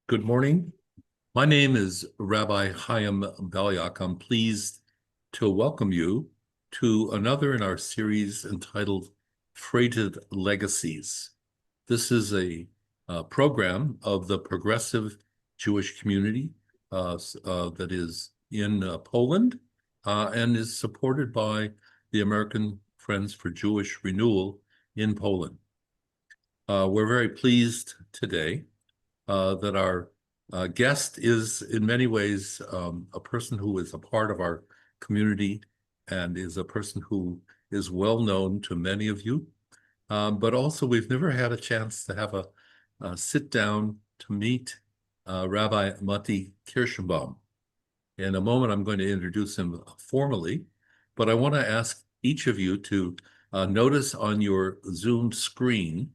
Good morning. My name is Rabbi Chaim Baliak. I'm pleased to welcome you to another in our series entitled Freighted Legacies. This is a program of the Progressive Jewish community that is in Poland and is supported by the American Friends for Jewish Renewal in Poland. We're very pleased today that our guest is in many ways a person who is a part of our community and is a person who is well known to many of you. But also we've never had a chance to have a sit down to meet Rabbi Mati Kirschenbaum. In a moment, I'm going to introduce him formally, but I want to ask each of you to notice on your Zoom screen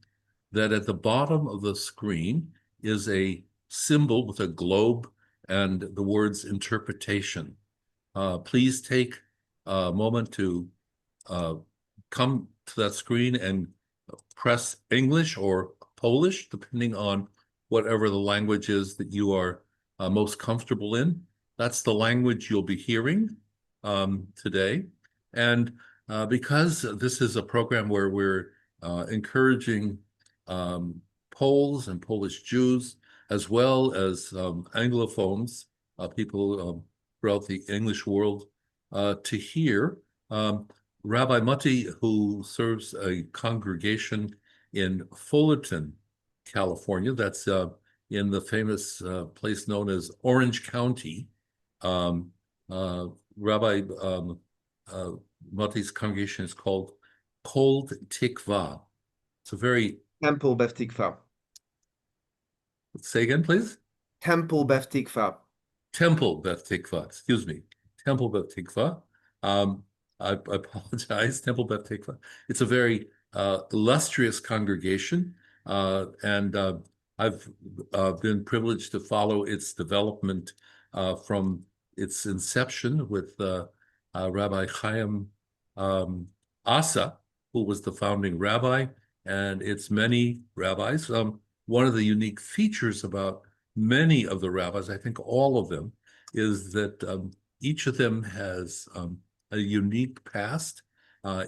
that at the bottom of the screen is a symbol with a globe and the words interpretation. Please take a moment to come to that screen and press English or Polish, depending on whatever the language is that you are most comfortable in. That's the language you'll be hearing today. And because this is a program where we're encouraging Poles and Polish Jews, as well as Anglophones, people throughout the English world, to hear Rabbi Mati, who serves a congregation in Fullerton, California. That's in the famous place known as Orange County. Rabbi Mati's congregation is called Cold Tikvah. It's a very... Temple Beth Tikvah. Say again, please. Temple Beth Tikvah. Temple Beth Tikvah, excuse me. Temple Beth Tikvah. I apologize, Temple Beth Tikvah. It's a very illustrious congregation, and I've been privileged to follow its development from its inception with Rabbi Chaim Asa, who was the founding rabbi, and its many rabbis. One of the unique features about many of the rabbis, I think all of them, is that each of them has a unique past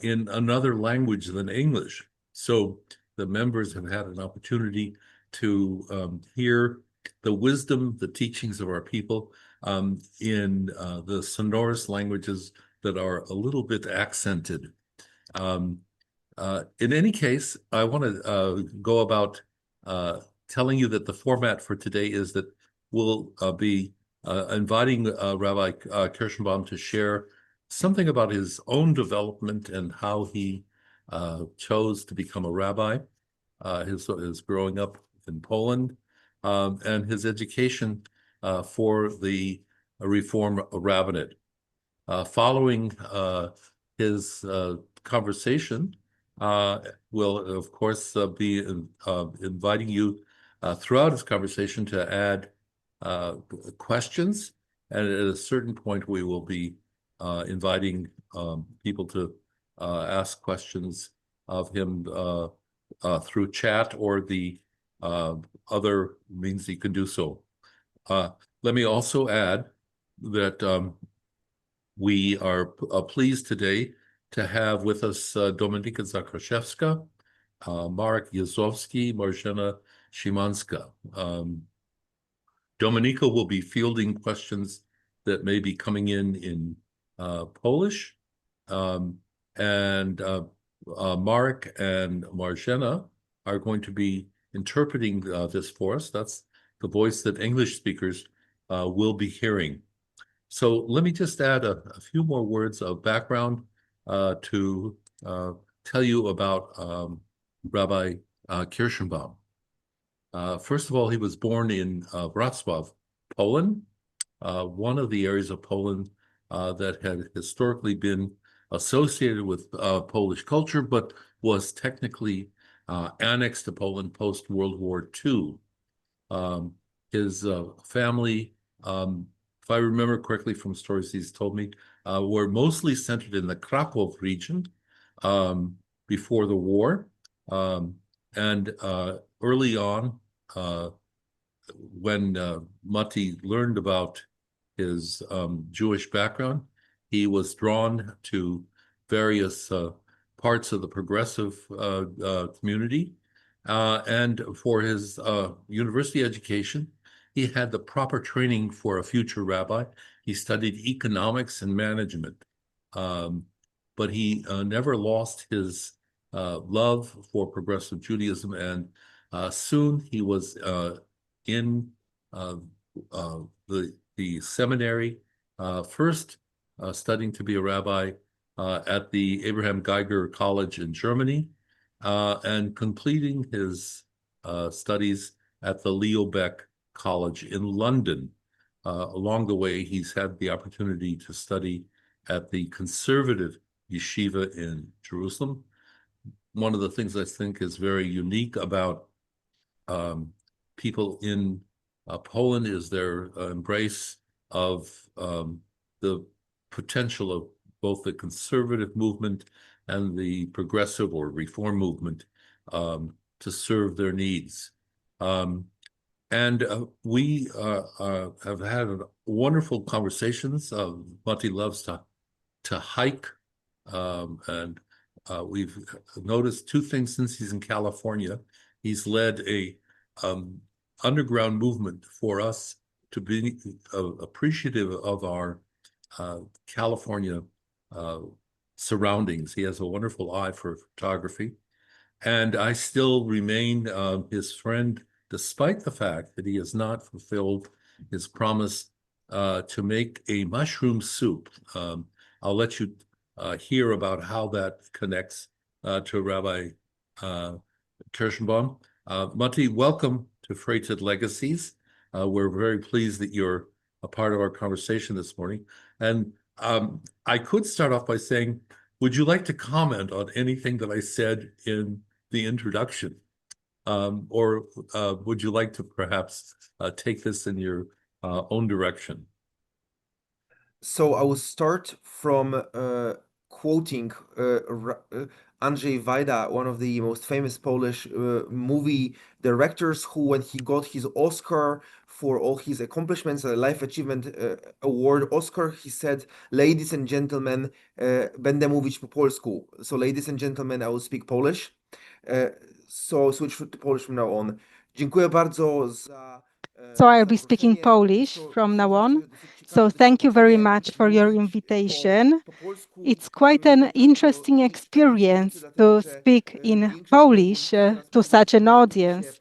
in another language than English. So the members have had an opportunity to hear the wisdom, the teachings of our people in the sonorous languages that are a little bit accented. In any case, I want to go about telling you that the format for today is that we'll be inviting Rabbi Kirschenbaum to share something about his own development and how he chose to become a rabbi, his growing up in Poland, and his education for the Reform Rabbinate. Following his conversation, we'll, of course, be inviting you throughout his conversation to add questions. And at a certain point, we will be inviting people to ask questions of him through chat or the other means you can do so. Let me also add that we are pleased today to have with us Dominika Zakraszewska, Marek Jazowski, Marzena Szymanska. Dominika will be fielding questions that may be coming in Polish, and Marek and Marzena are going to be interpreting this for us. That's the voice that English speakers will be hearing. So let me just add a few more words of background to tell you about Rabbi Kirschenbaum. First of all, he was born in Wroclaw, Poland, one of the areas of Poland that had historically been associated with Polish culture, but was technically annexed to Poland post-World War II. His family, if I remember correctly from stories he's told me, were mostly centered in the Krakow region before the war. And early on, when Mati learned about his Jewish background, he was drawn to various parts of the progressive community. And for his university education, he had the proper training for a future rabbi. He studied economics and management, but he never lost his love for progressive Judaism, and soon he was in uh, the seminary, first studying to be a rabbi at the Abraham Geiger College in Germany, and completing his studies at the Leo Baeck College in London. Along the way, he's had the opportunity to study at the Conservative Yeshiva in Jerusalem. One of the things I think is very unique about people in Poland is their embrace of the potential of both the conservative movement and the progressive or reform movement to serve their needs. And we have had wonderful conversations. Mati loves to hike, and we've noticed two things since he's in California. He's led a underground movement for us to be appreciative of our California surroundings. He has a wonderful eye for photography, and I still remain his friend, despite the fact that he has not fulfilled his promise to make a mushroom soup. I'll let you hear about how that connects to Rabbi Kirschenbaum. Mati, welcome to Freighted Legacies. We're very pleased that you're a part of our conversation this morning. And I could start off by saying, would you like to comment on anything that I said in the introduction? Or would you like to perhaps take this in your own direction? So I will start from quoting Andrzej Wajda, one of the most famous Polish movie directors, who, when he got his Oscar for all his accomplishments, a Life Achievement Award Oscar, he said, "Ladies and gentlemen, będę mówić po polsku." So, ladies and gentlemen, I will speak Polish. So switch to Polish from now on. Dziękuję bardzo za So I'll be speaking Polish from now on. So thank you very much for your invitation. It's quite an interesting experience to speak in Polish to such an audience,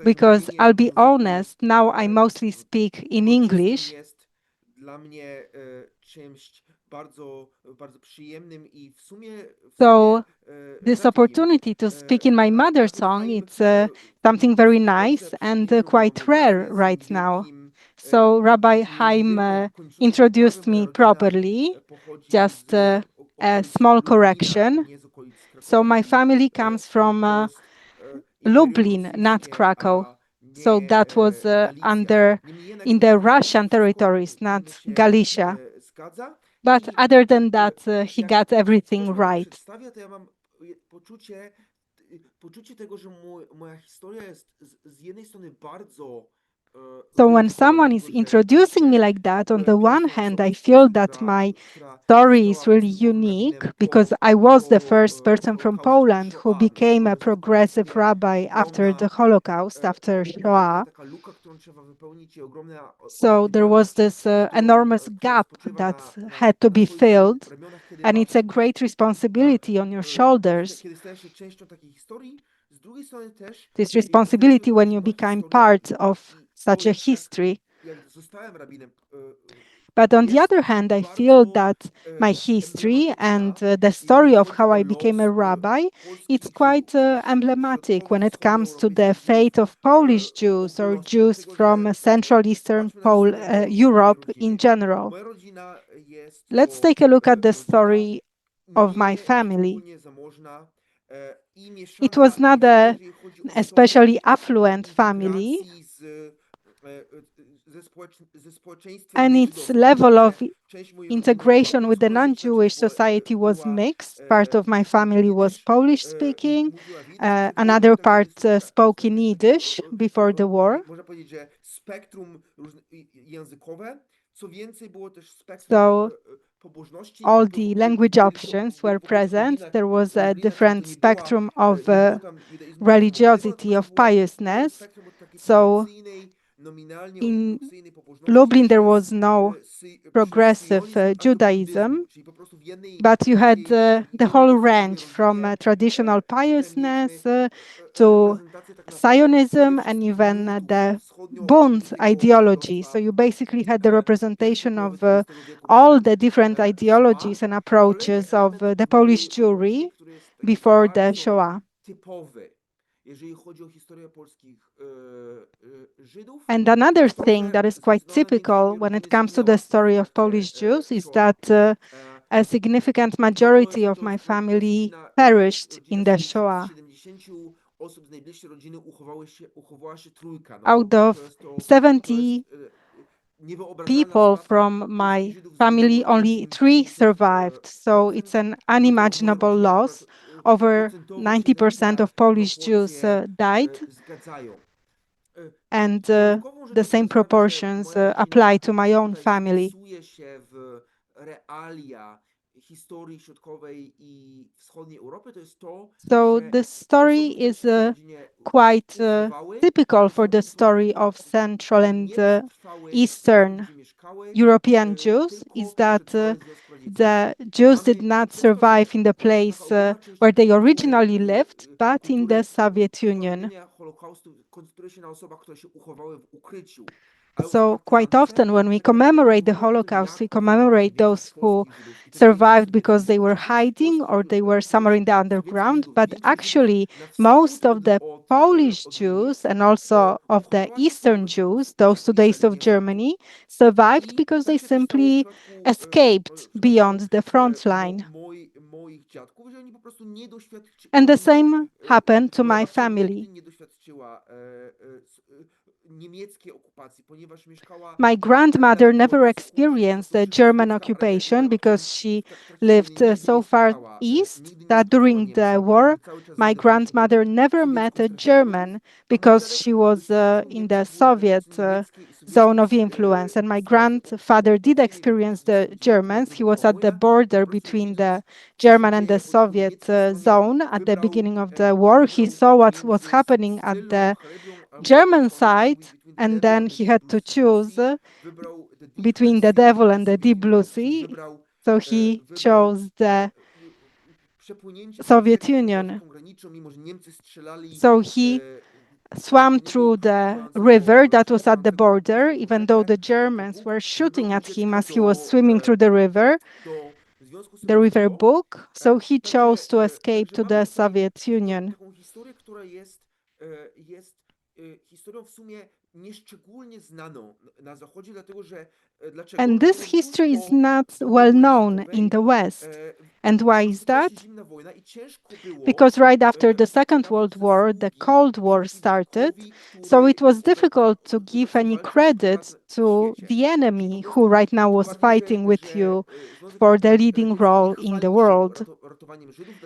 because I'll be honest, now I mostly speak in English. So this opportunity to speak in my mother tongue, it's something very nice and quite rare right now. So Rabbi Chaim introduced me properly, just a small correction. So my family comes from Lublin, not Krakow. So that was in the Russian territories, not Galicia. But other than that, he got everything right. So when someone is introducing me like that, on the one hand, I feel that my story is really unique because I was the first person from Poland who became a progressive rabbi after the Holocaust, after Shoah. So there was this enormous gap that had to be filled, and it's a great responsibility on your shoulders. This responsibility when you become part of such a history. But on the other hand, I feel that my history and the story of how I became a rabbi, it's quite emblematic when it comes to the fate of Polish Jews or Jews from Central Eastern Europe in general. Let's take a look at the story of my family. It was not a especially affluent family. and its level of integration with the non-Jewish society was mixed. Part of my family was Polish speaking, another part spoke in Yiddish before the war. So all the language options were present. There was a different spectrum of religiosity, of piousness. So in Lublin, there was no progressive Judaism, but you had the whole range from traditional piousness to Zionism and even the Bund ideology. So you basically had the representation of all the different ideologies and approaches of the Polish Jewry before the Shoah. And another thing that is quite typical when it comes to the story of Polish Jews is that a significant majority of my family perished in the Shoah. Out of 70 people from my family, only 3 survived. So it's an unimaginable loss. Over 90% of Polish Jews died. And the same proportions apply to my own family. So the story is quite typical for the story of Central and Eastern European Jews, is that the Jews did not survive in the place where they originally lived, but in the Soviet Union. So quite often when we commemorate the Holocaust, we commemorate those who survived because they were hiding or they were somewhere in the underground. But actually, most of the Polish Jews and also of the Eastern Jews, those 2 days of Germany, survived because they simply escaped beyond the front line. And the same happened to my family. My grandmother never experienced the German occupation because she lived so far east that during the war, my grandmother never met a German because she was in the Soviet zone of influence. And my grandfather did experience the Germans. He was at the border between the German and the Soviet zone at the beginning of the war. He saw what was happening at the German side, and then he had to choose between the devil and the deep blue sea. So he chose the Soviet Union. So he swam through the river that was at the border, even though the Germans were shooting at him as he was swimming through the river Bug. So he chose to escape to the Soviet Union. And this history is not well known in the West. And why is that? Because right after the Second World War, the Cold War started, so it was difficult to give any credit to the enemy who right now was fighting with you for the leading role in the world.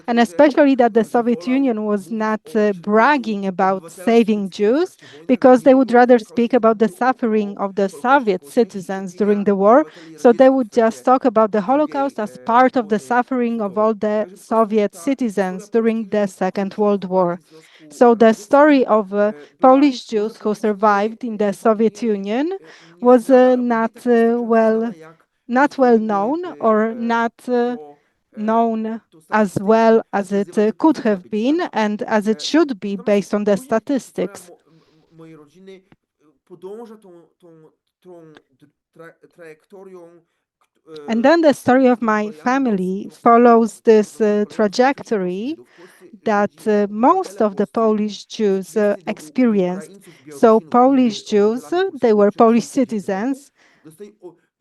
And especially that the Soviet Union was not bragging about saving Jews, because they would rather speak about the suffering of the Soviet citizens during the war. So they would just talk about the Holocaust as part of the suffering of all the Soviet citizens during the Second World War. So the story of Polish Jews who survived in the Soviet Union was not well known, or not known as well as it could have been and as it should be based on the statistics. And then the story of my family follows this trajectory that most of the Polish Jews experienced. So Polish Jews, they were Polish citizens,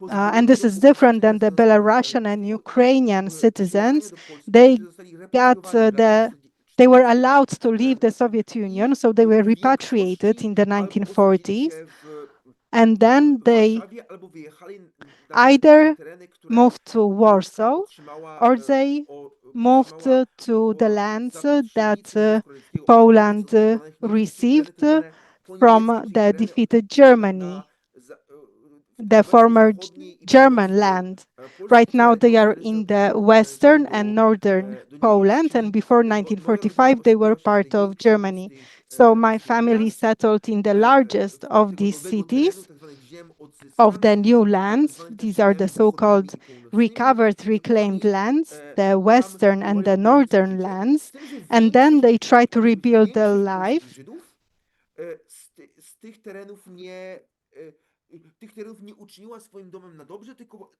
and this is different than the Belarusian and Ukrainian citizens. They were allowed to leave the Soviet Union, so they were repatriated in the 1940s. And then they either moved to Warsaw or they moved to the lands that Poland received from the defeated Germany, the former German land. Right now they are in the western and northern Poland, and before 1945 they were part of Germany. So my family settled in the largest of these cities of the new lands. These are the so-called recovered, reclaimed lands, the western and the northern lands, and then they try to rebuild their life.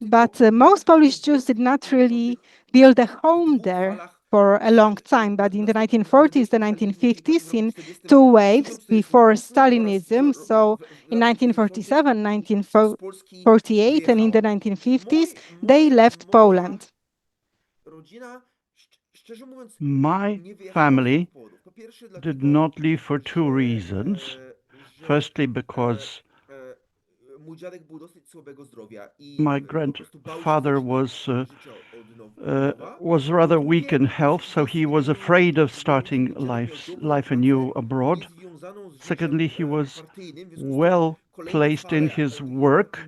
But most Polish Jews did not really build a home there for a long time. But in the 1940s, the 1950s, in two waves before Stalinism, so in 1947, 1948, and in the 1950s, they left Poland. My family did not leave for two reasons. Firstly, because my grandfather was rather weak in health, so he was afraid of starting life anew abroad. Secondly, he was well placed in his work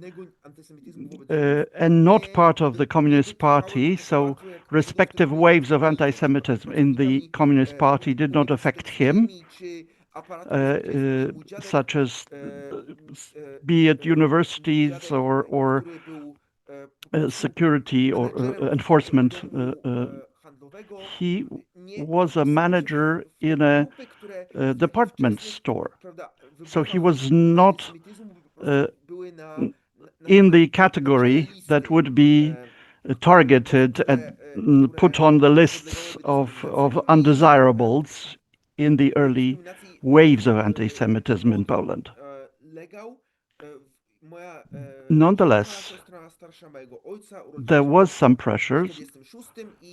and not part of the Communist Party, so respective waves of anti-Semitism in the Communist Party did not affect him, such as be it universities or security or enforcement. He was a manager in a department store, so he was not in the category that would be targeted and put on the lists of undesirables in the early waves of anti-Semitism in Poland. Nonetheless, there was some pressures.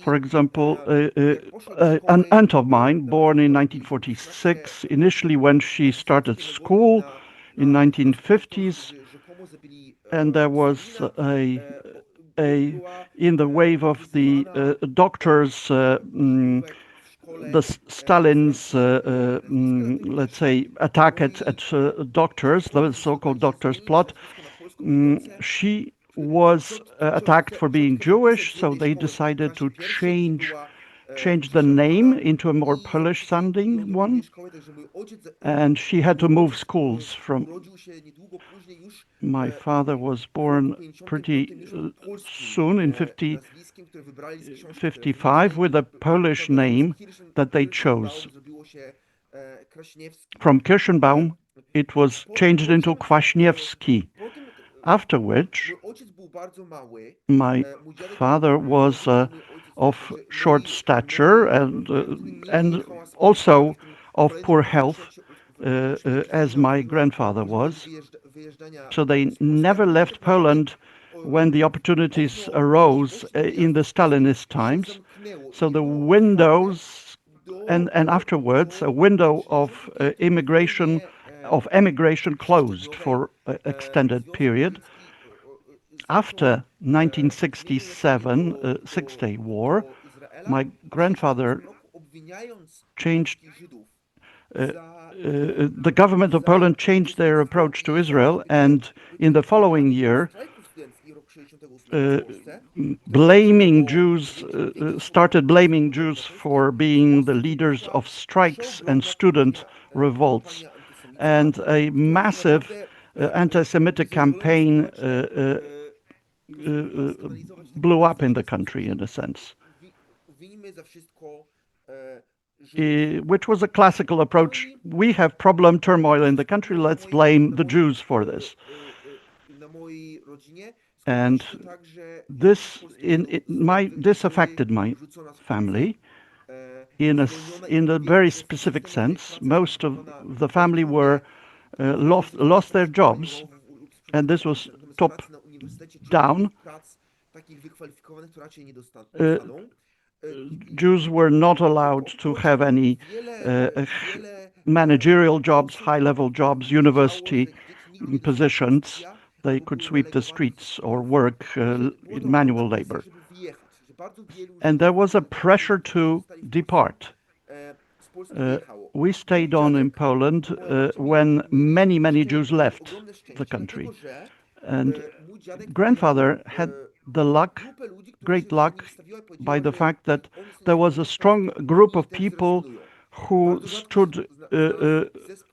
For example, an aunt of mine, born in 1946, initially when she started school in 1950s, and there was in the wave of the doctors, the Stalin's, let's say, attack at doctors, the so-called doctors' plot. She was attacked for being Jewish, so they decided to change the name into a more Polish-sounding one, and she had to move schools from. My father was born pretty soon in 55 with a Polish name that they chose. From Kirschenbaum, it was changed into Kwaśniewski, after which my father was of short stature and also of poor health, as my grandfather was. So they never left Poland when the opportunities arose in the Stalinist times. So the windows, and afterwards, a window of emigration closed for an extended period. After 1967, Six-Day War, my grandfather changed. The government of Poland changed their approach to Israel, and in the following year, started blaming Jews for being the leaders of strikes and student revolts, and a massive anti-Semitic campaign blew up in the country, in a sense, which was a classical approach. We have problem, turmoil in the country, let's blame the Jews for this. And this affected my family in a very specific sense. Most of the family were lost their jobs, and this was top down. Jews were not allowed to have any managerial jobs, high-level jobs, university positions. They could sweep the streets or work in manual labor. And there was a pressure to depart. We stayed on in Poland when many Jews left the country. And grandfather had the great luck, by the fact that there was a strong group of people who stood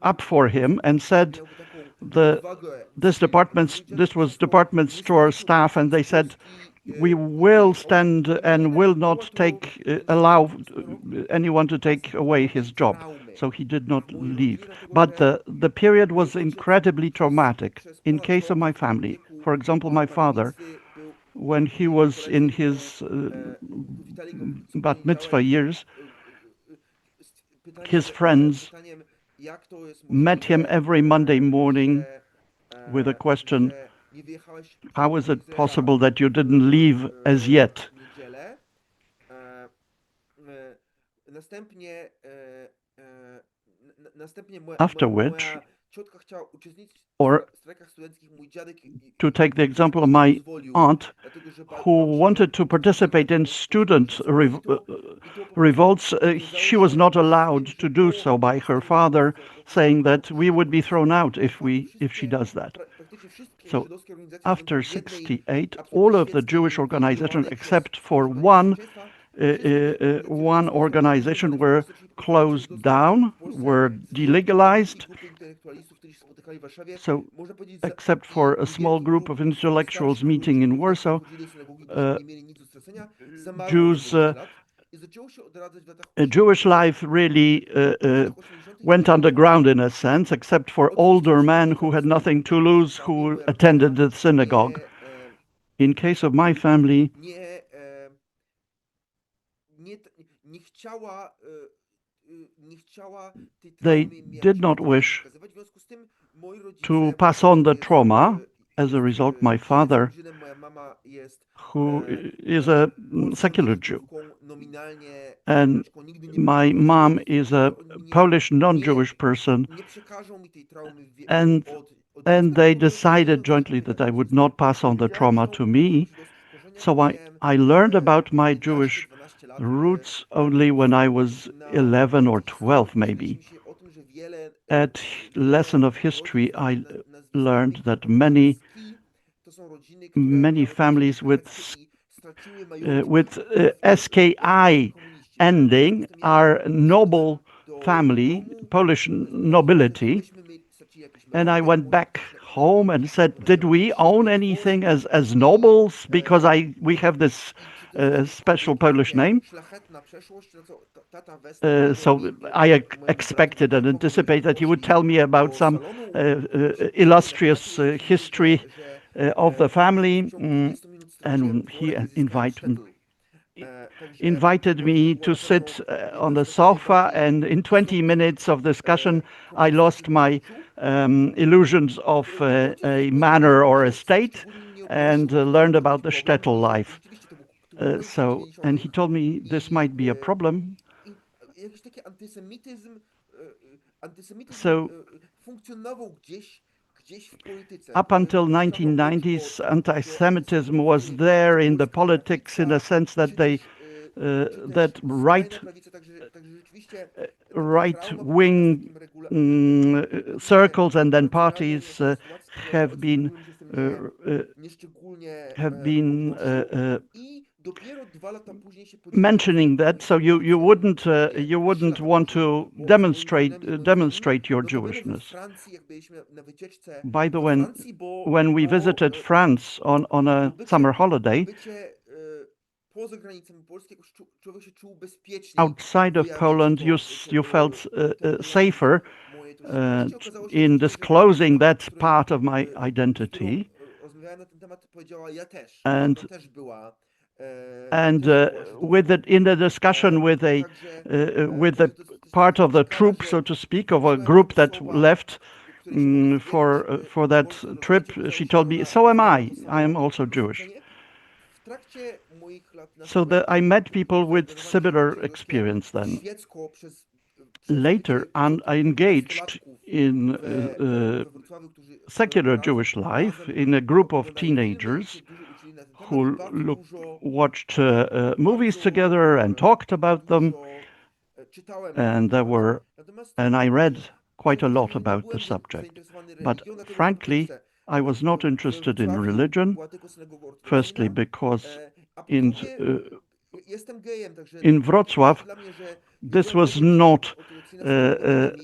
up for him and said, this was department store staff, and they said, we will stand and will not allow anyone to take away his job. So he did not leave. But the period was incredibly traumatic. In case of my family, for example, my father, when he was in his bat mitzvah years, his friends met him every Monday morning with a question, how is it possible that you didn't leave as yet? After which, or to take the example of my aunt, who wanted to participate in student revolts, she was not allowed to do so by her father, saying that we would be thrown out if she does that. So after 1968, all of the Jewish organizations, except for one organization, were closed down, were delegalized. So, except for a small group of intellectuals meeting in Warsaw, Jewish life really went underground in a sense, except for older men who had nothing to lose, who attended the synagogue. In case of my family, they did not wish to pass on the trauma. As a result, my father, who is a secular Jew, and my mom is a Polish non-Jewish person, and they decided jointly that I would not pass on the trauma to me. So I learned about my Jewish roots only when I was 11 or 12, maybe. At lesson of history, I learned that many families with SKI ending are noble family, Polish nobility. And I went back home and said, did we own anything as nobles? Because we have this special Polish name. So I expected and anticipated that he would tell me about some illustrious history of the family, and he invited me to sit on the sofa, and in 20 minutes of discussion, I lost my illusions of a manor or a state, and learned about the shtetl life. And he told me this might be a problem. So up until 1990s, anti-Semitism was there in the politics, in the sense that that right-wing circles and then parties have been mentioning that, so you wouldn't want to demonstrate your Jewishness. By the way, when we visited France on a summer holiday, outside of Poland, you felt safer in disclosing that part of my identity, and with it in the discussion with the part of the troop, so to speak, of a group that left for that trip, she told me, so am I am also Jewish. So I met people with similar experience then. Later, I engaged in secular Jewish life in a group of teenagers who watched movies together and talked about them, and I read quite a lot about the subject. But frankly, I was not interested in religion, firstly because in Wrocław, this was not, there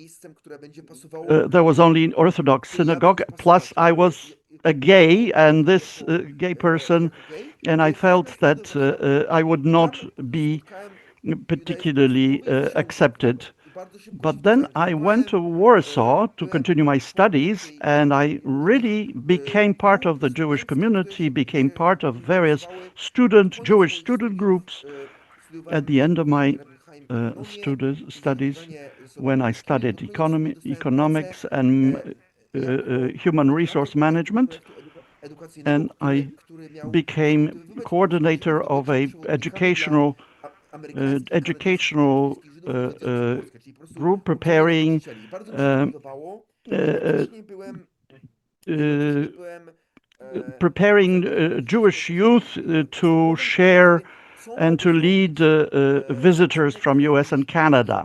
was only an Orthodox synagogue, plus I was a gay, and this gay person, and I felt that I would not be particularly accepted. But then I went to Warsaw to continue my studies, and I really became part of the Jewish community, became part of various Jewish student groups. At the end of my studies, when I studied economics and human resource management, and I became coordinator of a educational group preparing Jewish youth to share and to lead visitors from US and Canada.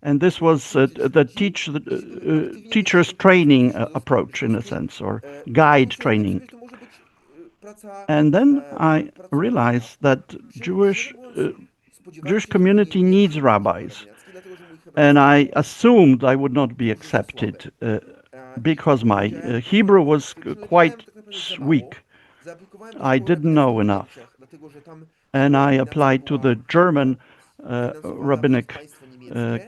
And this was the teacher's training approach, in a sense, or guide training. And then I realized that Jewish community needs rabbis. And I assumed I would not be accepted because my Hebrew was quite weak. I didn't know enough. And I applied to the German rabbinic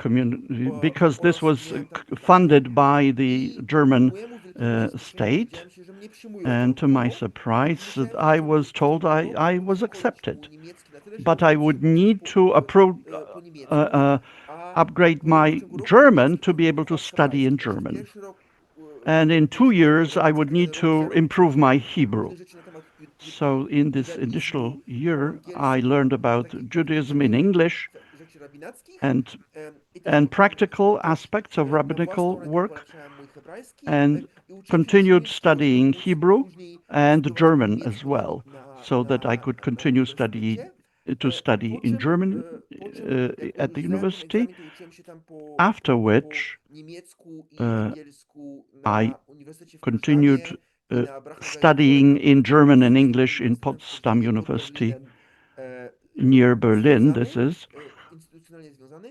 community because this was funded by the German state. And to my surprise, I was told I was accepted. But I would need to upgrade my German to be able to study in German. And in 2 years, I would need to improve my Hebrew. So in this initial year, I learned about Judaism in English and practical aspects of rabbinical work, and continued studying Hebrew and German as well, so that I could continue to study in German at the university, after which I continued studying in German and English in Potsdam University near Berlin, this is,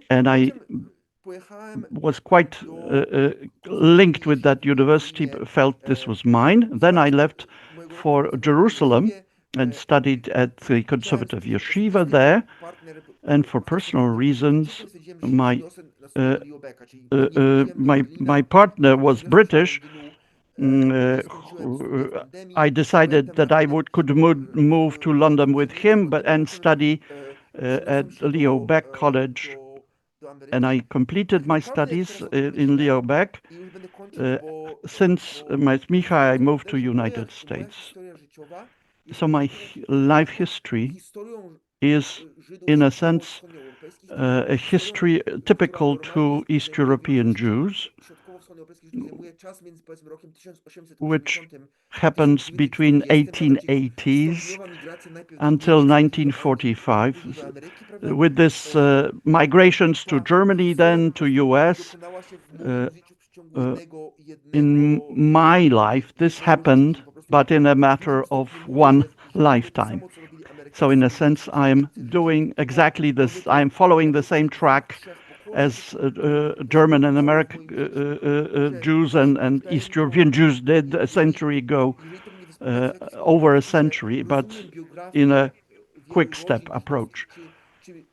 and I was quite linked with that university, felt this was mine. Then I left for Jerusalem and studied at the Conservative Yeshiva there, and for personal reasons, my partner was British. I decided that I could move to London with him, and study at Leo Baeck College, and I completed my studies in Leo Baeck. Since my smicha, I moved to United States. So my life history is, in a sense, a history typical to East European Jews, which happens between 1880s until 1945, with this migrations to Germany, then to US. In my life, this happened, but in a matter of one lifetime. So in a sense, I'm doing exactly this. I'm following the same track as German and American Jews and East European Jews did a century ago, over a century, but in a quick step approach.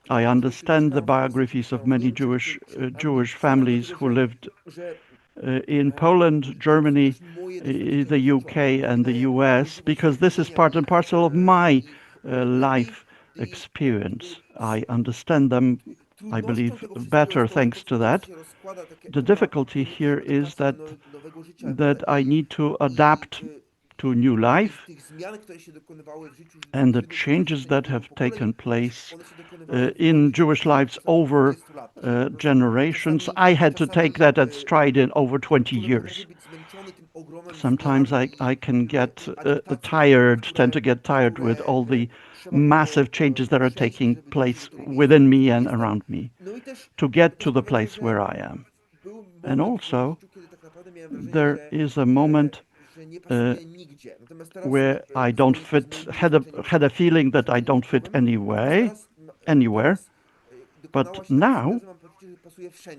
I understand the biographies of many Jewish families who lived in Poland, Germany, the UK, and the US, because this is part and parcel of my life experience. I understand them, I believe, better thanks to that. The difficulty here is that I need to adapt to new life, and the changes that have taken place in Jewish lives over generations. I had to take that at stride in over 20 years. sometimes I can get tend to get tired with all the massive changes that are taking place within me and around me to get to the place where I am. And also, there is a moment where I don't fit, had a feeling that I don't fit anywhere, but now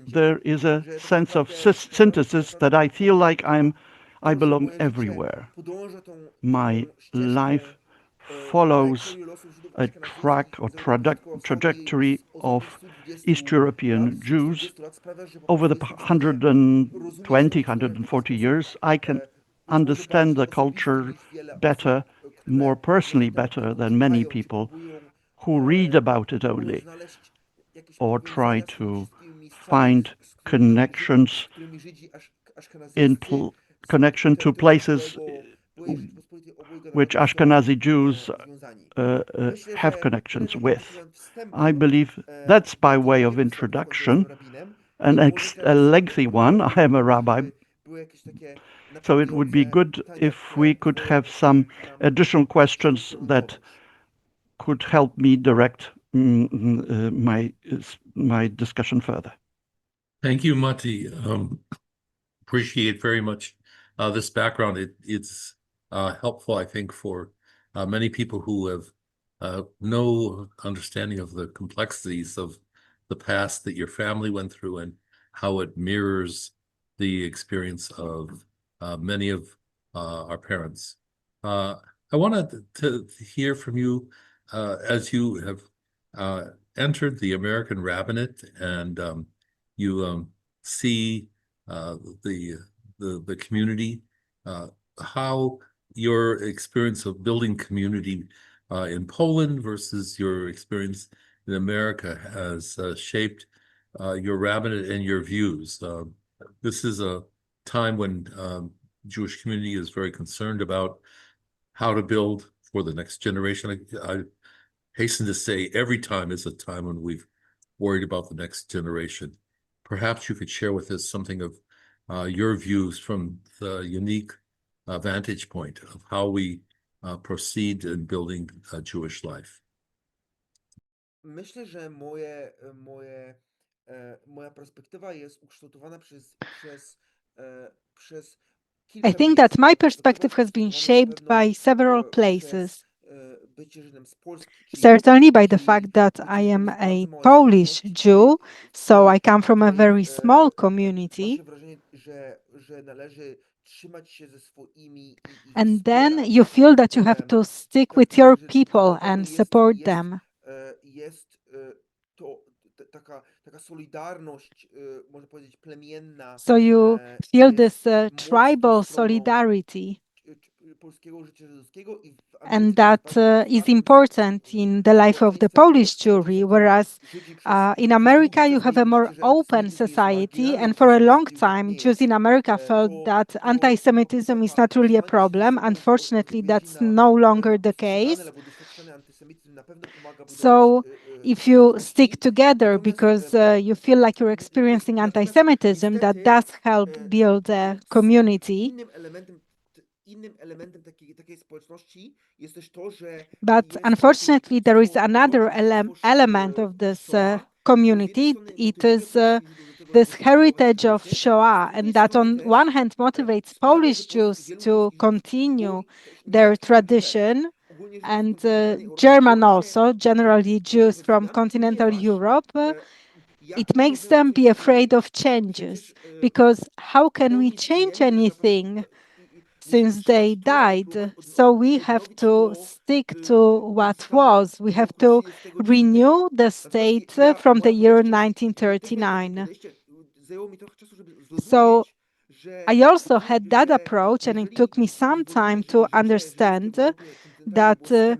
there is a sense of synthesis that I feel like I belong everywhere. My life follows a track or trajectory of East European Jews over the 120, 140 years. I can understand the culture better, more personally better than many people who read about it only or try to find connections in connection to places which Ashkenazi Jews have connections with. I believe that's by way of introduction, a lengthy one. I am a rabbi, so it would be good if we could have some additional questions that could help me direct my discussion further. Thank you, Mati. Appreciate very much this background. It's helpful, I think, for many people who have no understanding of the complexities of the past that your family went through and how it mirrors the experience of many of our parents. I wanted to hear from you as you have entered the American rabbinate and you see the community, how your experience of building community in Poland versus your experience in America has shaped your rabbinate and your views. This is a time when Jewish community is very concerned about how to build for the next generation. I hasten to say every time is a time when we've worried about the next generation. Perhaps you could share with us something of your views from the unique vantage point of how we proceed in building a Jewish life. Myślę, że moja perspektywa jest ukształtowana przez I think that my perspective has been shaped by several places. Certainly by the fact that I am a Polish Jew, so I come from a very small community. And then you feel that you have to stick with your people and support them. So you feel this tribal solidarity. And that is important in the life of the Polish Jewry, whereas in America you have a more open society, and for a long time Jews in America felt that anti-Semitism is not really a problem. Unfortunately, that's no longer the case. So if you stick together because you feel like you're experiencing anti-Semitism, that does help build a community. But unfortunately, there is another element of this community. It is this heritage of Shoah, and that on one hand motivates Polish Jews to continue their tradition, and German also, generally Jews from continental Europe. It makes them be afraid of changes, because how can we change anything since they died? So we have to stick to what was. We have to renew the state from the year 1939. So I also had that approach, and it took me some time to understand that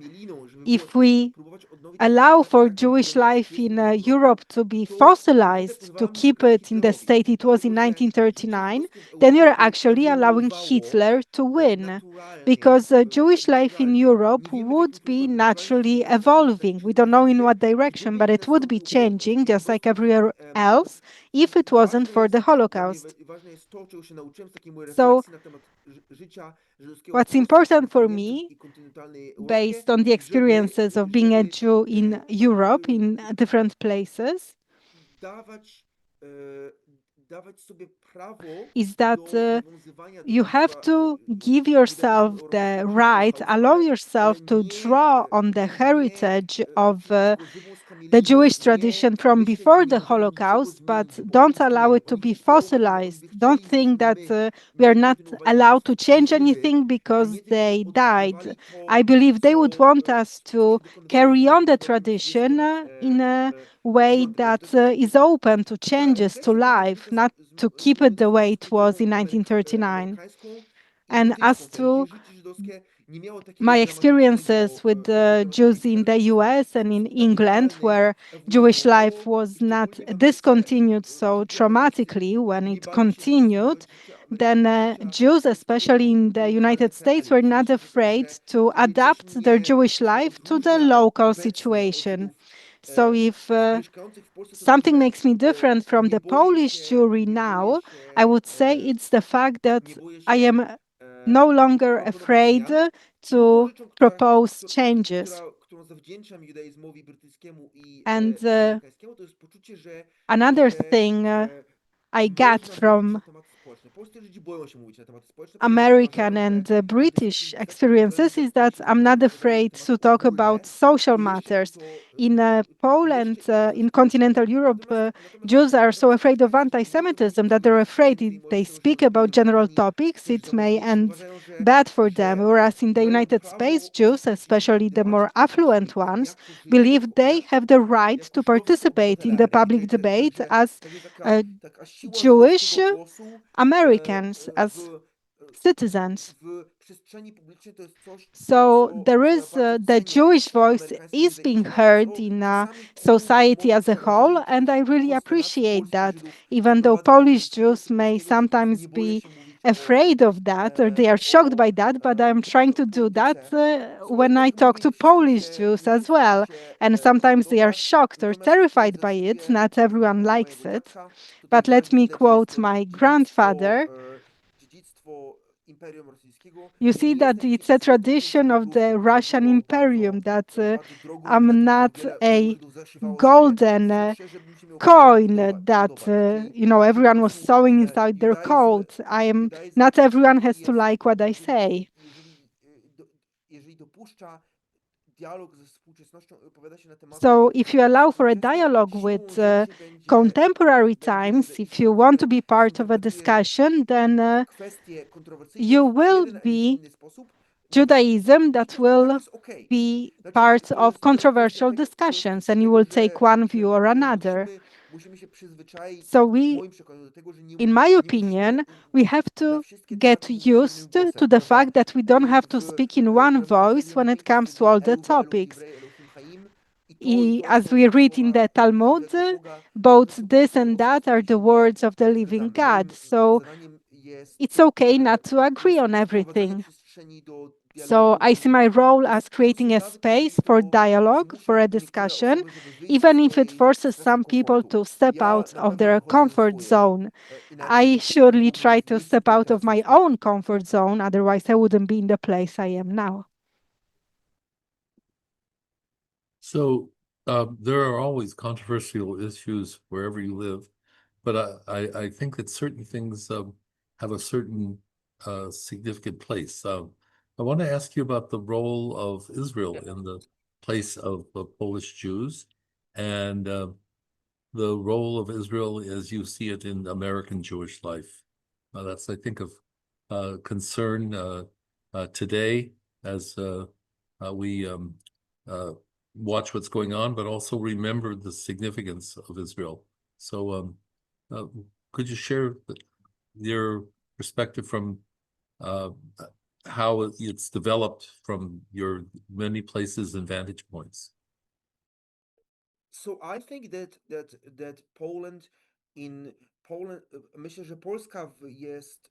if we allow for Jewish life in Europe to be fossilized, to keep it in the state it was in 1939, then you're actually allowing Hitler to win, because Jewish life in Europe would be naturally evolving. We don't know in what direction, but it would be changing, just like everywhere else, if it wasn't for the Holocaust. So what's important for me, based on the experiences of being a Jew in Europe, in different places, is that you have to give yourself the right, allow yourself to draw on the heritage of the Jewish tradition from before the Holocaust, but don't allow it to be fossilized. Don't think that we are not allowed to change anything because they died. I believe they would want us to carry on the tradition in a way that is open to changes, to life, not to keep it the way it was in 1939. And as to my experiences with the Jews in the US and in England, where Jewish life was not discontinued so traumatically when it continued, then Jews, especially in the United States, were not afraid to adapt their Jewish life to the local situation. So if something makes me different from the Polish Jewry now, I would say it's the fact that I am no longer afraid to propose changes. And another thing I got from American and British experiences is that I'm not afraid to talk about social matters. In Poland, in continental Europe, Jews are so afraid of anti-Semitism that they're afraid if they speak about general topics, it may end bad for them. Whereas in the United States, Jews, especially the more affluent ones, believe they have the right to participate in the public debate as Jewish Americans, as citizens. So there is the Jewish voice is being heard in society as a whole, and I really appreciate that, even though Polish Jews may sometimes be afraid of that, or they are shocked by that, but I'm trying to do that when I talk to Polish Jews as well. And sometimes they are shocked or terrified by it. Not everyone likes it. But let me quote my grandfather. You see that it's a tradition of the Russian Imperium that I'm not a golden coin that everyone was sewing inside their coat. Not everyone has to like what I say. So if you allow for a dialogue with contemporary times, if you want to be part of a discussion, then you will be Judaism that will be part of controversial discussions, and you will take one view or another. So in my opinion, we have to get used to the fact that we don't have to speak in one voice when it comes to all the topics. As we read in the Talmud, both this and that are the words of the living God. So it's okay not to agree on everything. So I see my role as creating a space for dialogue, for a discussion, even if it forces some people to step out of their comfort zone. I surely try to step out of my own comfort zone, otherwise I wouldn't be in the place I am now. So there are always controversial issues wherever you live, but I think that certain things have a certain significant place. I want to ask you about the role of Israel in the place of Polish Jews and the role of Israel as you see it in American Jewish life. That's, I think, of concern today as we watch what's going on, but also remember the significance of Israel. So could you share your perspective from how it's developed from your many places and vantage points? So I think that Poland in Poland, myślę, że Polska jest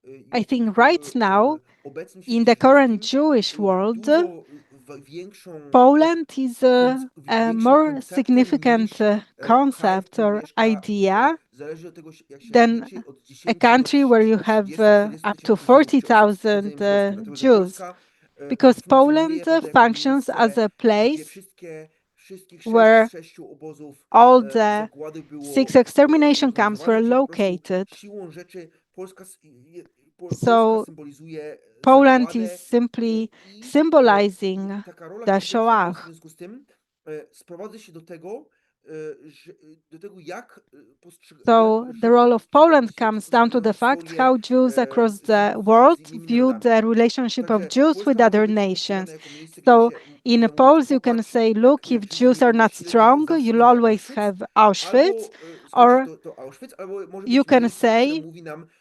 I jest think right now, obecnym in świecie the current żydowskim Jewish world, dużo większą Poland is a większym more konceptem significant niż kraj, w concept którym or mieszka, idea zależy od tego, jak się than liczy, od a 10 do country where you have 30-40 up to tysięcy Żydów czy osób z 40,000 rdzeniem wzrostu, dlatego że Jews, Polska because funkcjonuje Poland naprawdę jako functions as miejsce, a gdzie place wszystkich where 6 obozów all the zagłady było 6 extermination camps were zorganizowane, czyli po prostu located. siłą rzeczy Polska So symbolizuje Poland is zagładę simply i symbolizing taka rola the historyczna Polski w Shoah. związku z tym sprowadza się do tego, do tego jak So the role of Poland comes down to the fact how Jews across the world view the relationship of Jews with other nations. So in Poles, you can say, look, if Jews are not strong, you'll always have Auschwitz, or you can say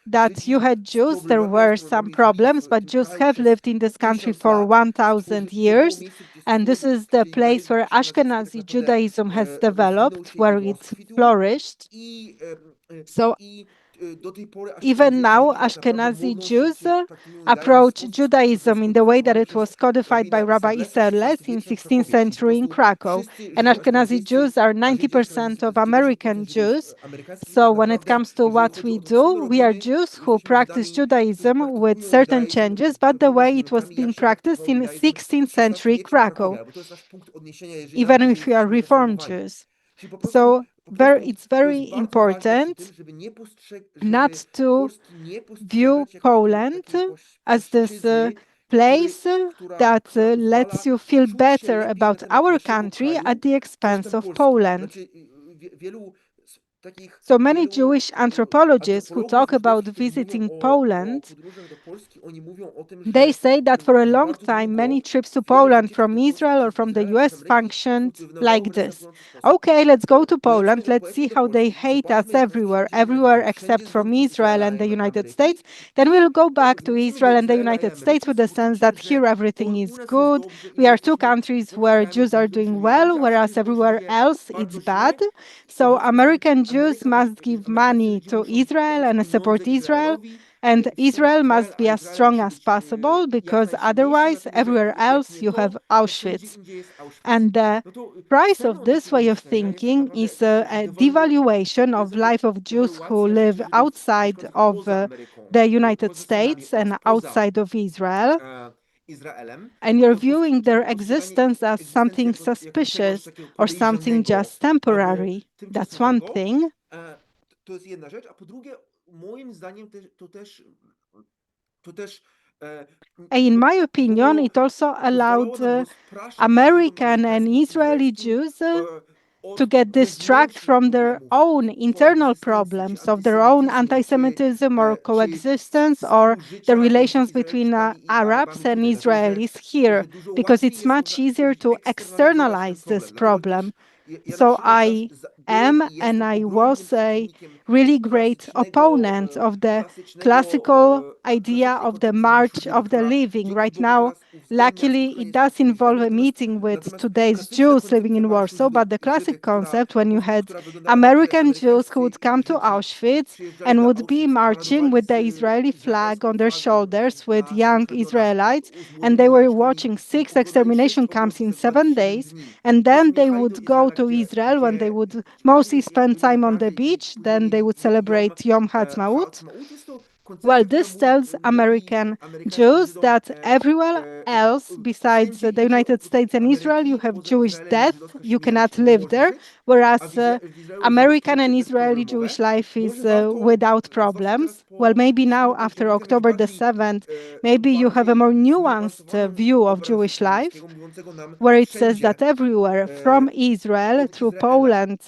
that you had Jews, there were some problems, but Jews have lived in this country for 1,000 years, and this is the place where Ashkenazi Judaism has developed, where it flourished. So even now, Ashkenazi Jews approach Judaism in the way that it was codified by Rabbi Isserles in 16th century in Krakow. And Ashkenazi Jews are 90% of American Jews. So when it comes to what we do, we are Jews who practice Judaism with certain changes, but the way it was being practiced in 16th century Krakow, even if we are Reformed Jews. So it's very important not to view Poland as this place that lets you feel better about our country at the expense of Poland. So many Jewish anthropologists who talk about visiting Poland, they say that for a long time, many trips to Poland from Israel or from the US functioned like this. Okay, let's go to Poland. Let's see how they hate us everywhere except from Israel and the United States. Then we'll go back to Israel and the United States with the sense that here everything is good. We are two countries where Jews are doing well, whereas everywhere else it's bad. So American Jews must give money to Israel and support Israel, and Israel must be as strong as possible, because otherwise, everywhere else you have Auschwitz. And the price of this way of thinking is a devaluation of life of Jews who live outside of the United States and outside of Israel. And you're viewing their existence as something suspicious or something just temporary. That's one thing. To jest jedna rzecz, a po drugie, moim zdaniem to też in my opinion, it also allowed American and Israeli Jews to get distracted from their own internal problems of their own anti-Semitism or coexistence or the relations between Arabs and Israelis here, because it's much easier to externalize this problem. So I am and I was a really great opponent of the classical idea of the march of the living. Right now, luckily, it does involve a meeting with today's Jews living in Warsaw, but the classic concept, when you had American Jews who would come to Auschwitz and would be marching with the Israeli flag on their shoulders with young Israelites, and they were watching 6 extermination camps in 7 days, and then they would go to Israel when they would mostly spend time on the beach, then they would celebrate Yom Ha'atzmaut. Well, this tells American Jews that everywhere else besides the United States and Israel, you have Jewish death, you cannot live there, whereas American and Israeli Jewish life is without problems. Well, maybe now after October the 7th, maybe you have a more nuanced view of Jewish life, where it says that everywhere from Israel through Poland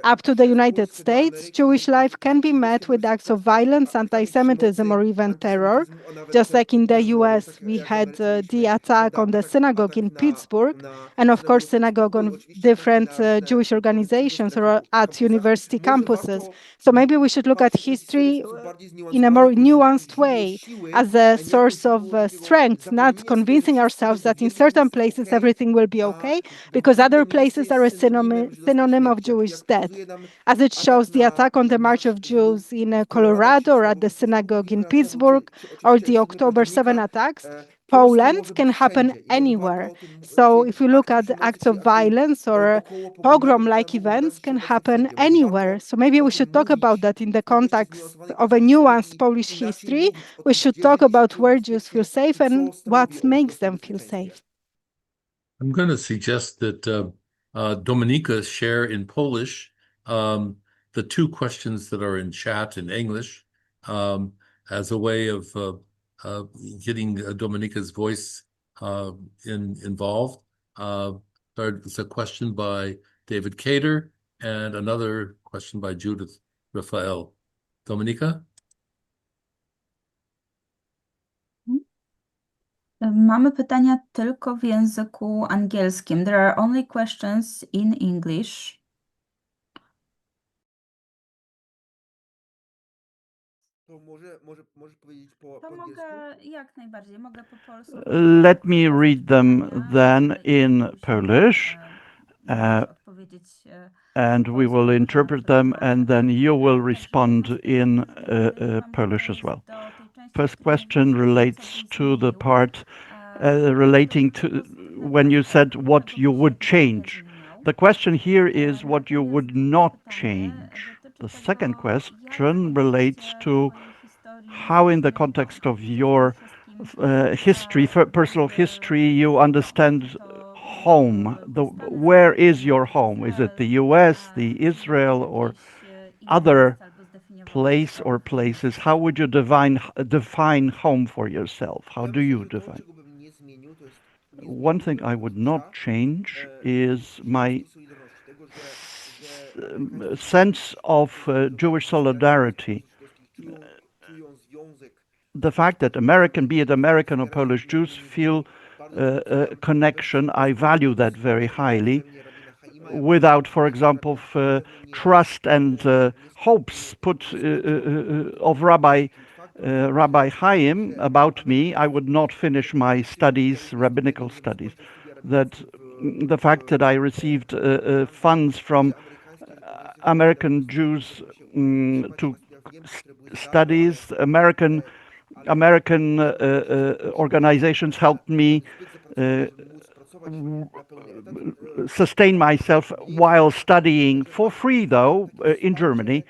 up to the United States, Jewish life can be met with acts of violence, anti-Semitism, anti-Semitism or even terror. Just like in the US, we had the attack on the synagogue in Pittsburgh, and of course, synagogue on different Jewish organizations or at university campuses. So maybe we should look at history in a more nuanced way as a source of strength, not convincing ourselves that in certain places everything will be okay, because other places are a synonym of Jewish death. As it shows the attack on the March of Jews in Colorado or at the synagogue in Pittsburgh, or the October 7 attacks, Poland can happen anywhere. So if you look at acts of violence or pogrom-like events can happen anywhere. So maybe we should talk about that in the context of a nuanced Polish history. We should talk about where Jews feel safe and what makes them feel safe. I'm going to suggest that Dominika share in Polish the two questions that are in chat in English as a way of getting Dominika's voice involved. There's a question by David Cater and another question by Judith Raphael. Dominika? Mamy pytania tylko w języku angielskim. There are only questions in English. To możesz powiedzieć po To angielsku? mogę, jak najbardziej, mogę po polsku. Let me read them then in Polish, Odpowiedzieć and we will interpret them, and then you will respond in Polish as well. First question relates to the part relating to when you said what you would change. The question here is what you would not change. The second question relates to how, in the context of your history, personal history, you understand home. Where is your home? Is it the US, the Israel, or other place or places? How would you define home for yourself? How do you define? One thing I would not change is my sense of Jewish solidarity. The fact that be it American or Polish Jews, feel a connection, I value that very highly. Without, for example, trust and hopes put of Rabbi Chaim about me, I would not finish my studies, rabbinical studies. That the fact that I received funds from American Jews to studies, American organizations helped me sustain myself while studying for free, though, in Germany.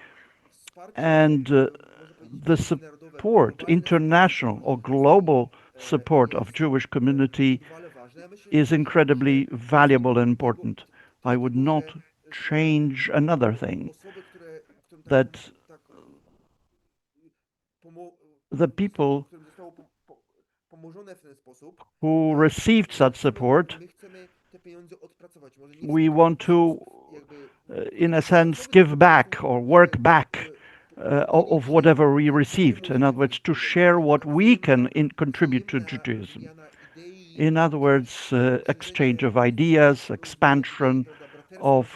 And the support, international or global support of Jewish community is incredibly valuable and important. I would not change another thing, that the people who received such support, we want to, in a sense, give back or work back of whatever we received. In other words, to share what we can contribute to Judaism. In other words, exchange of ideas, expansion of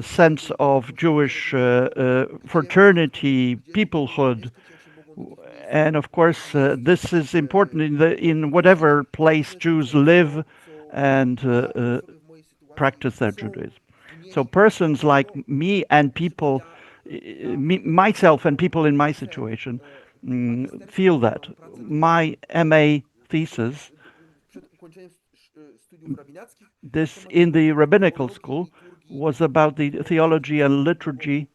sense of Jewish fraternity, peoplehood. And of course, this is important in whatever place Jews live and practice their Judaism. So persons like me and people, myself and people in my situation, feel that. My MA thesis, this in the rabbinical school, was about the theology and liturgy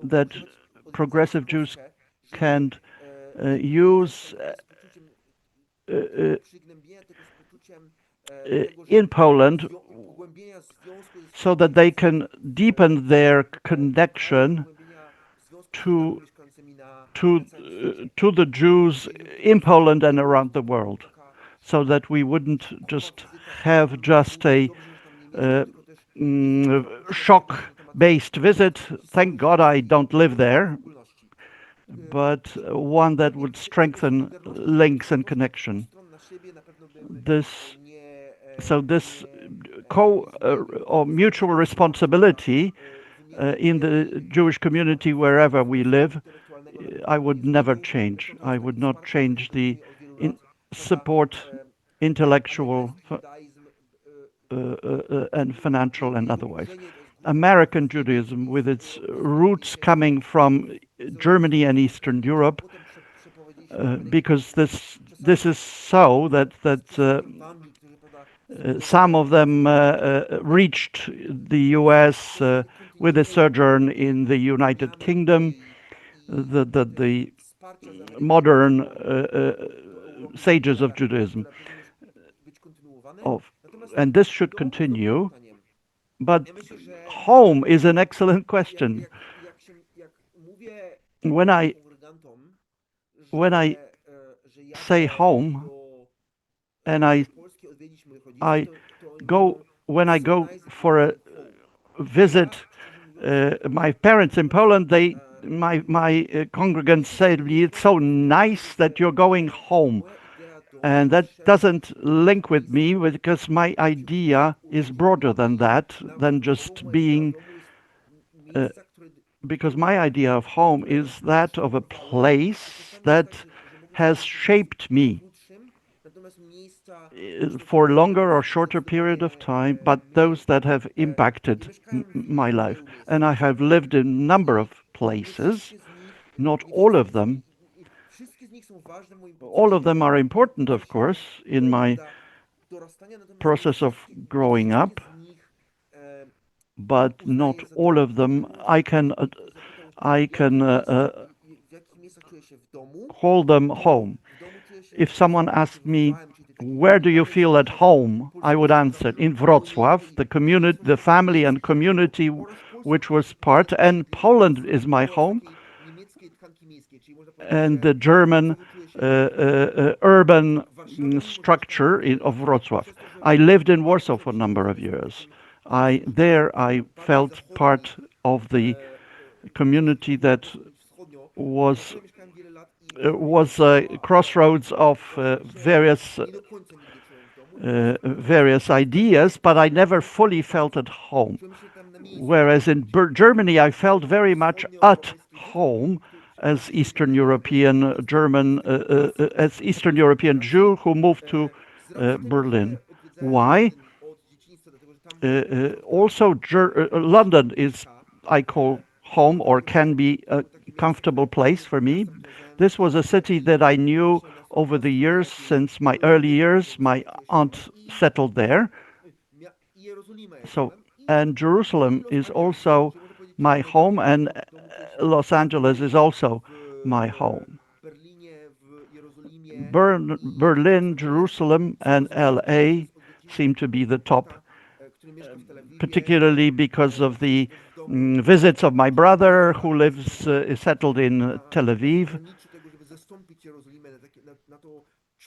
that progressive Jews can use in Poland so that they can deepen their connection to the Jews in Poland and around the world, so that we wouldn't just have a shock-based visit. Thank God I don't live there. but one that would strengthen links and connection. This or mutual responsibility in the Jewish community wherever we live, I would never change. I would not change the support, intellectual and financial and otherwise. American Judaism, with its roots coming from Germany and Eastern Europe, because this is so that some of them reached the U.S. With a sojourn in the United Kingdom. The modern sages of Judaism, and this should continue. But home is an excellent question. When I say home, and I go for a visit my parents in Poland, my congregants said, "It's so nice that you're going home." And that doesn't link with me, because my idea is broader than that, than just being, because my idea of home is that of a place that has shaped me for a longer or shorter period of time, but those that have impacted my life. And I have lived in a number of places, not all of them. All of them are important, of course, in my process of growing up, but not all of them. I can call them home. If someone asked me, "Where do you feel at home?" I would answer, in Wrocław, the family and community which was part, and Poland is my home, and the German urban structure of Wrocław. I lived in Warsaw for a number of years. There I felt part of the community that was a crossroads of various ideas, but I never fully felt at home. Whereas in Germany, I felt very much at home as Eastern European German, as Eastern European Jew who moved to Berlin. Why? Also, London is, I call home, or can be a comfortable place for me. This was a city that I knew over the years, since my early years. My aunt settled there. And Jerusalem is also my home, and Los Angeles is also my home. Berlin, Jerusalem, and LA seem to be the top, particularly because of the visits of my brother, who is settled in Tel Aviv,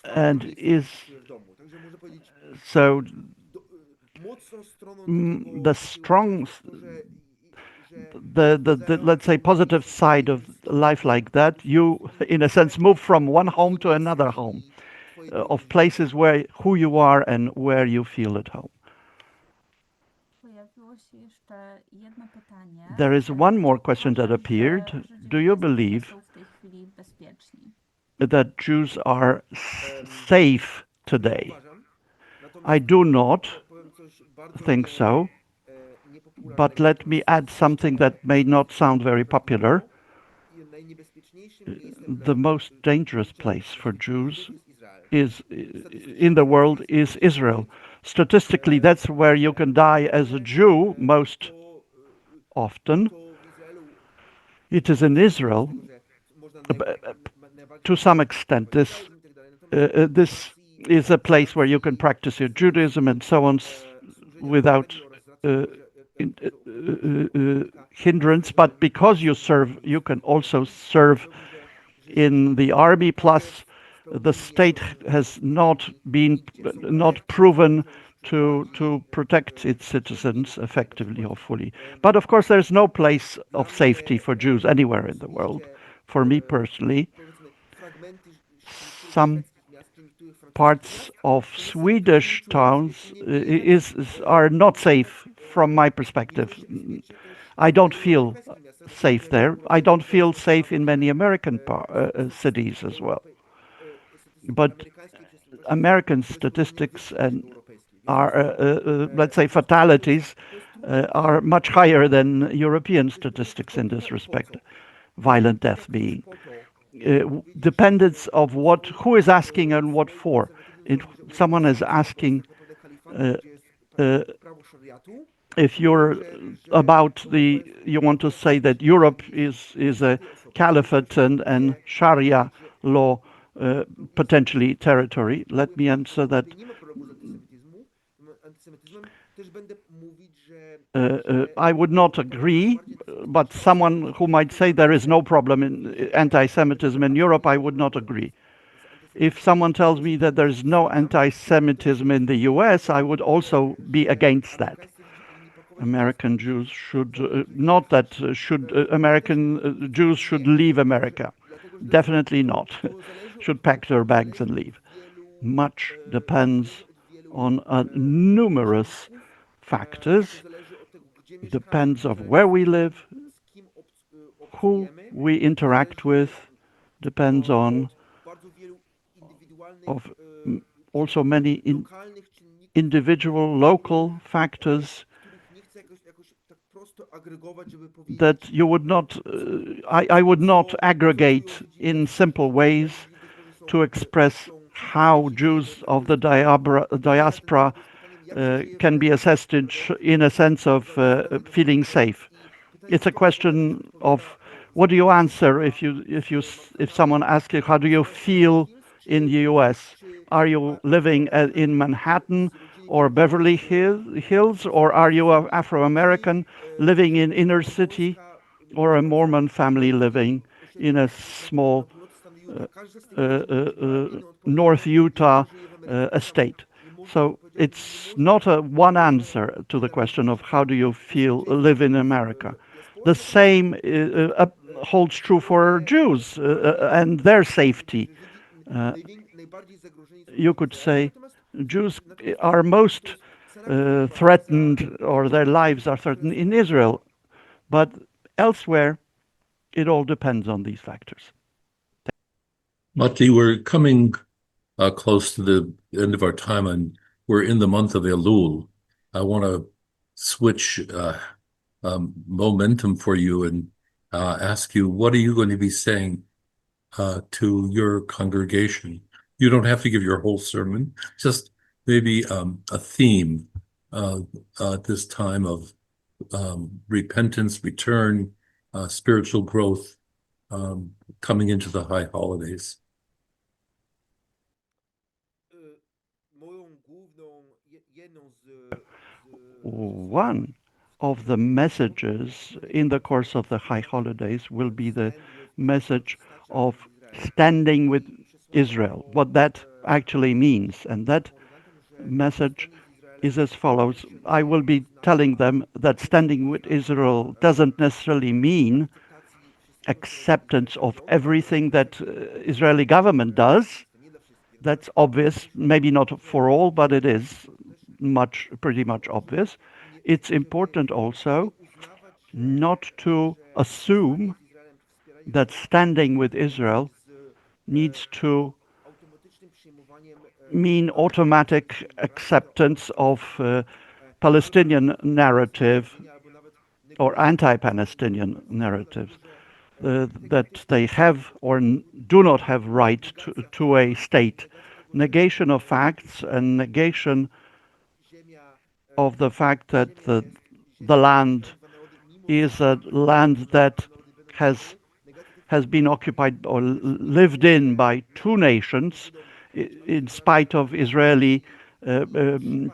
and is so the strong, the let's say positive side of life like that. You, in a sense, move from one home to another home, of places who you are and where you feel at home. There is one more question that appeared. Do you believe that Jews are safe today? I do not think so, but let me add something that may not sound very popular. The most dangerous place for Jews in the world is Israel. Statistically, that's where you can die as a Jew most often. It is in Israel, to some extent. This is a place where you can practice your Judaism and so on without hindrance. But because you can also serve in the army. Plus, the state has not proven to protect its citizens effectively or fully. But of course, there's no place of safety for Jews anywhere in the world. for me personally, some parts of Swedish towns are not safe from my perspective. I don't feel safe there. I don't feel safe in many American cities as well. But American statistics and are, let's say, fatalities are much higher than European statistics in this respect, violent death being. Dependence of who is asking and what for. If someone is asking if you're you want to say that Europe is a caliphate and Sharia law potentially territory, let me answer that I would not agree, but someone who might say there is no problem in anti-Semitism in Europe, I would not agree. If someone tells me that there's no anti-Semitism in the US, I would also be against that. American Jews should American Jews should leave America. Definitely not. Should pack their bags and leave. Much depends on numerous factors. Depends of where we live, who we interact with, depends on also many individual local factors that you would not, I would not aggregate in simple ways to express how Jews of the diaspora can be assessed in a sense of feeling safe. It's a question of what do you answer if someone asks you how do you feel in the U.S. Are you living in Manhattan or Beverly Hills, or are you an Afro-American living in inner city, or a Mormon family living in a small North Utah estate? So it's not a one answer to the question of how do you live in America. The same holds true for Jews and their safety. You could say Jews are most threatened, or their lives are threatened in Israel, but elsewhere it all depends on these factors. Mati, we're coming close to the end of our time, and we're in the month of Elul. I want to switch momentum for you and ask you, what are you going to be saying to your congregation? You don't have to give your whole sermon, just maybe a theme at this time of repentance, return, spiritual growth, coming into the high holidays. One of the messages in the course of the high holidays will be the message of standing with Israel, what that actually means. And that message is as follows. I will be telling them that standing with Israel doesn't necessarily mean acceptance of everything that Israeli government does. That's obvious, maybe not for all, but it is pretty much obvious. It's important also not to assume that standing with Israel needs to mean automatic acceptance of Palestinian narrative or anti-Palestinian narratives that they have or do not have right to a state. Negation of facts and negation of the fact that the land is a land that has been occupied or lived in by two nations, in spite of Israeli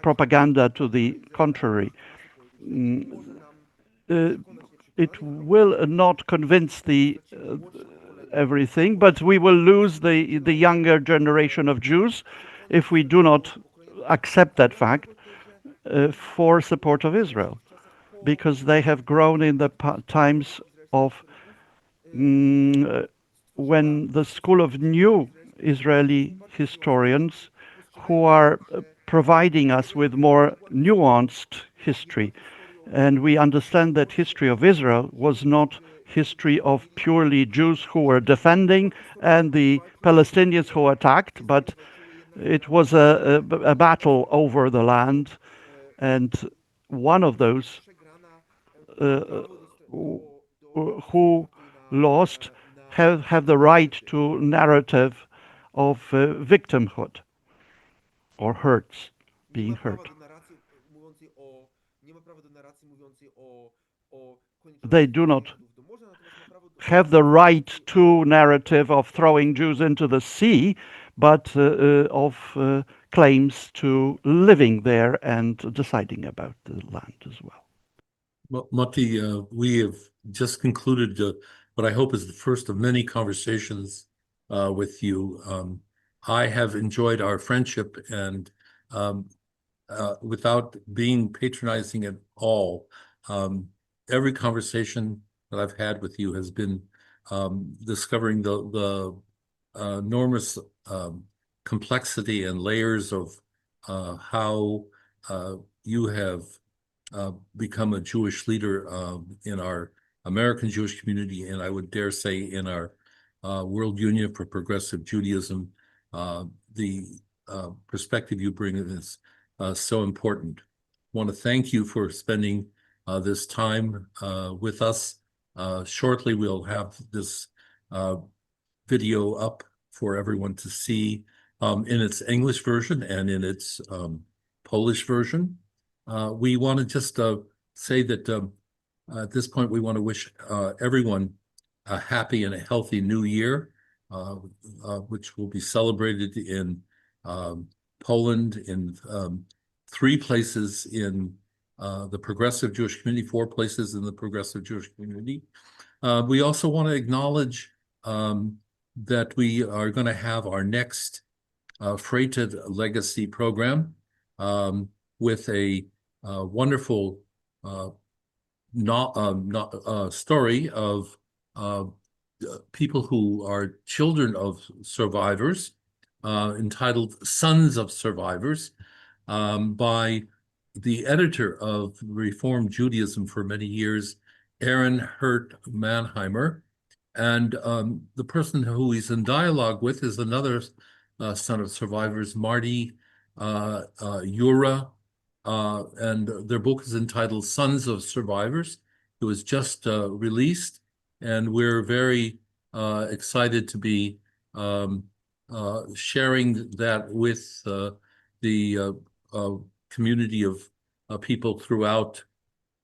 propaganda to the contrary. It will not convince everything, but we will lose the younger generation of Jews if we do not accept that fact for support of Israel, because they have grown in the times of when the school of new Israeli historians who are providing us with more nuanced history. And we understand that history of Israel was not history of purely Jews who were defending and the Palestinians who attacked, but it was a battle over the land. And one of those who lost have the right to narrative of victimhood or hurts, being hurt. They do not have the right to narrative of throwing Jews into the sea, but of claims to living there and deciding about the land as well. Well, Mati, we have just concluded what I hope is the first of many conversations with you. I have enjoyed our friendship, and without being patronizing at all, every conversation that I've had with you has been discovering the enormous complexity and layers of how you have become a Jewish leader in our American Jewish community, and I would dare say in our World Union for Progressive Judaism. The perspective you bring is so important. I want to thank you for spending this time with us. Shortly, we'll have this video up for everyone to see in its English version and in its Polish version. We want to just say that at this point, we want to wish everyone a happy and a healthy new year, which will be celebrated in Poland, in 3 places in the Progressive Jewish community, 4 places in the Progressive Jewish community. We also want to acknowledge that we are going to have our next Freighted Legacy program with a wonderful story of people who are children of survivors, entitled Sons of Survivors, by the editor of Reform Judaism for many years, Aaron Hurt Mannheimer. And the person who he's in dialogue with is another son of survivors, Marty Yura, and their book is entitled Sons of Survivors. It was just released, and we're very excited to be sharing that with the community of people throughout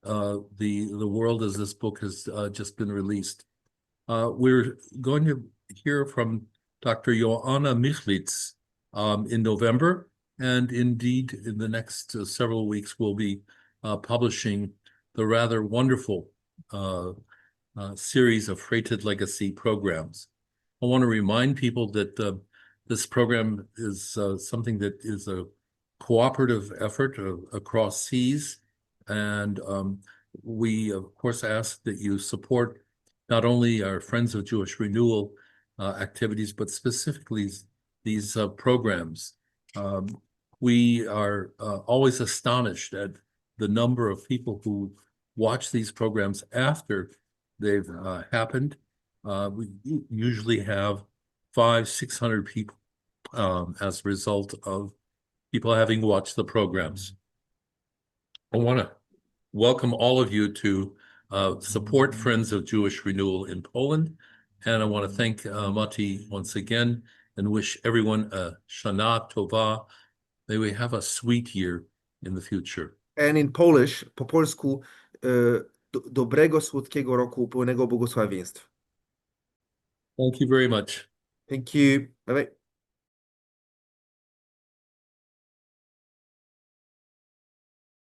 the world as this book has just been released. We're going to hear from Dr. Joanna Michlitz in November, and indeed in the next several weeks we'll be publishing the rather wonderful series of Freighted Legacy programs. I want to remind people that this program is something that is a cooperative effort across seas, and we of course ask that you support not only our Friends of Jewish Renewal activities, but specifically these programs. We are always astonished at the number of people who watch these programs after they've happened. We usually have 500-600 people as a result of people having watched the programs. I want to welcome all of you to support Friends of Jewish Renewal in Poland. And I want to thank Mati once again and wish everyone a Shana Tova. May we have a sweet year in the future. And in Polish, po polsku, dobrego, słodkiego roku pełnego błogosławieństw. Thank you very much. Thank you. Bye-bye.